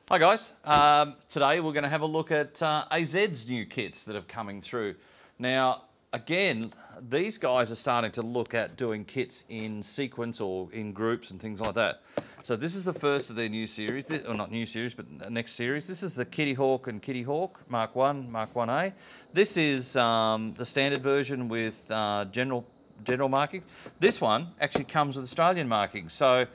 Hi guys, today we're going to have a look at AZ's new kits that are coming through. Now again, these guys are starting to look at doing kits in sequence or in groups and things like that. So this is the first of their new series, or not new series, but next series. This is the Kitty Hawk and Kitty Hawk Mark 1, Mark 1A. This is the standard version with general marking. This one actually comes with Australian marking. So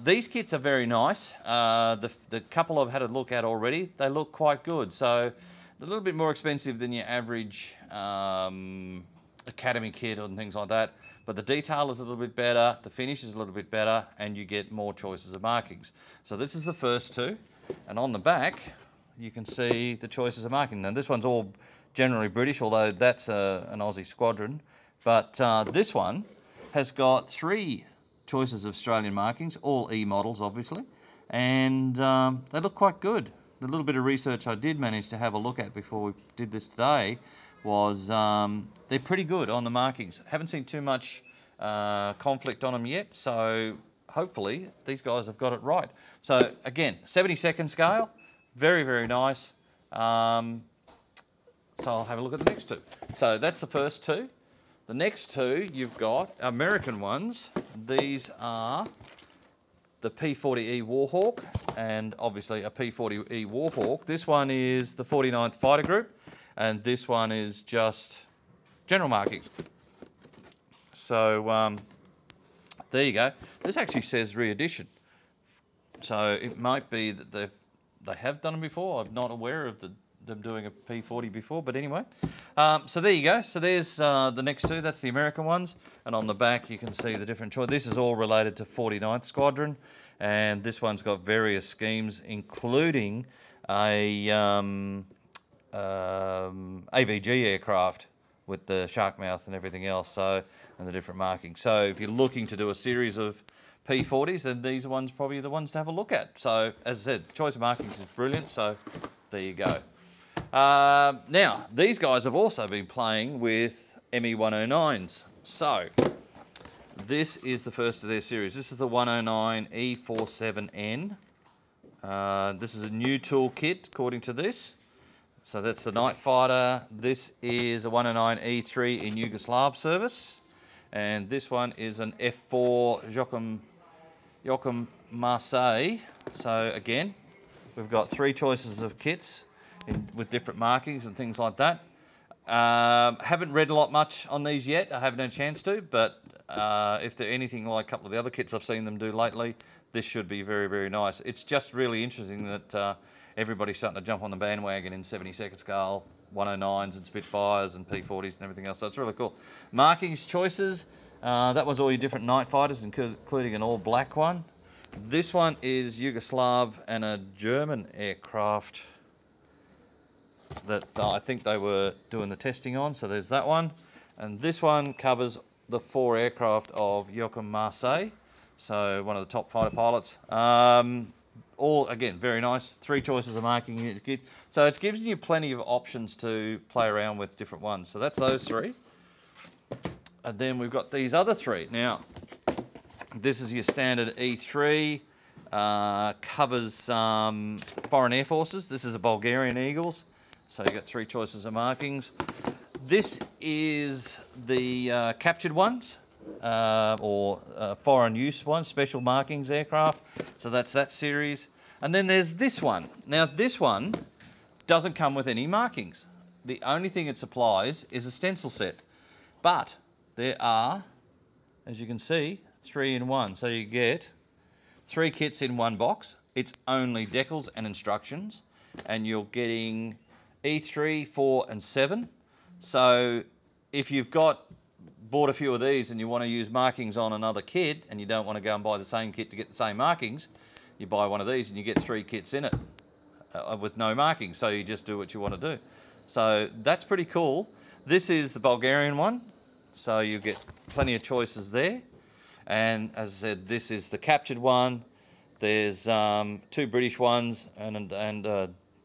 these kits are very nice. The couple I've had a look at already, they look quite good. So a little bit more expensive than your average Academy kit and things like that. But the detail is a little bit better, the finish is a little bit better, and you get more choices of markings. So this is the first two. And on the back, you can see the choices of marking. Now this one's all generally British, although that's an Aussie squadron. But this one has got 3 choices of Australian markings, all E models obviously, and they look quite good. The little bit of research I did manage to have a look at before we did this today was they're pretty good on the markings. Haven't seen too much conflict on them yet, so hopefully these guys have got it right. So again, 70-second scale, very, very nice. So I'll have a look at the next two. So that's the first two. The next two, you've got American ones. These are the P40E Warhawk and obviously a P40E Warhawk. This one is the 49th Fighter Group and this one is just general markings. So there you go. This actually says re-edition. So it might be that they have done them before. I'm not aware of them doing a P40 before, but anyway. So there you go. So there's the next two. That's the American ones. And on the back, you can see the different choice. This is all related to 49th Squadron. And this one's got various schemes, including a AVG aircraft with the shark mouth and everything else, so, and the different markings. So if you're looking to do a series of P40s, then these are ones probably the ones to have a look at. So as I said, the choice of markings is brilliant, so there you go. Now, these guys have also been playing with ME109s. So, this is the first of their series. This is the 109 E47N. This is a new toolkit, according to this. So that's the Night Fighter. This is a 109 E3 in Yugoslav service. And this one is an F4 Joachim Marseille. So again, we've got 3 choices of kits with different markings and things like that. Haven't read a lot much on these yet. I haven't had a chance to, but if they're anything like a couple of the other kits I've seen them do lately, this should be very, very nice. It's just really interesting that everybody's starting to jump on the bandwagon in 70-second scale, 109s and Spitfires and P40s and everything else. So it's really cool. Markings choices, that was all your different night fighters, including an all black one. This one is Yugoslav and a German aircraft that I think they were doing the testing on, so there's that one. And this one covers the 4 aircraft of Joachim Marseille, so one of the top fighter pilots. All, again, very nice. 3 choices of marking in the kit. So it's giving you plenty of options to play around with different ones. So that's those 3. And then we've got these other 3. Now, this is your standard E3, covers foreign air forces. This is a Bulgarian Eagles. So you've got 3 choices of markings. This is the captured ones, or foreign use ones, special markings aircraft. So that's that series. And then there's this one. Now this one doesn't come with any markings. The only thing it supplies is a stencil set. But there are, as you can see, 3 in 1. So you get 3 kits in 1 box. It's only decals and instructions. And you're getting E3, 4 and 7. So if you've bought a few of these and you want to use markings on another kit and you don't want to go and buy the same kit to get the same markings, you buy one of these and you get 3 kits in it with no markings. So you just do what you want to do. So that's pretty cool. This is the Bulgarian one. So you get plenty of choices there. And as I said, this is the captured one. There's 2 British ones and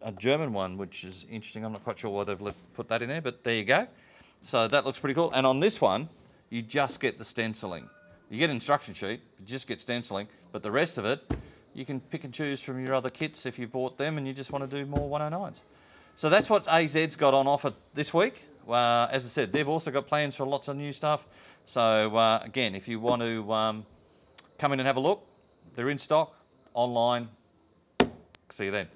a German one, which is interesting. I'm not quite sure why they've put that in there, but there you go. So that looks pretty cool. And on this one, you just get the stenciling. You get an instruction sheet, you just get stenciling, but the rest of it, you can pick and choose from your other kits if you bought them and you just want to do more 109s. So that's what AZ's got on offer this week. As I said, they've also got plans for lots of new stuff. So again, if you want to come in and have a look, they're in stock, online. See you then.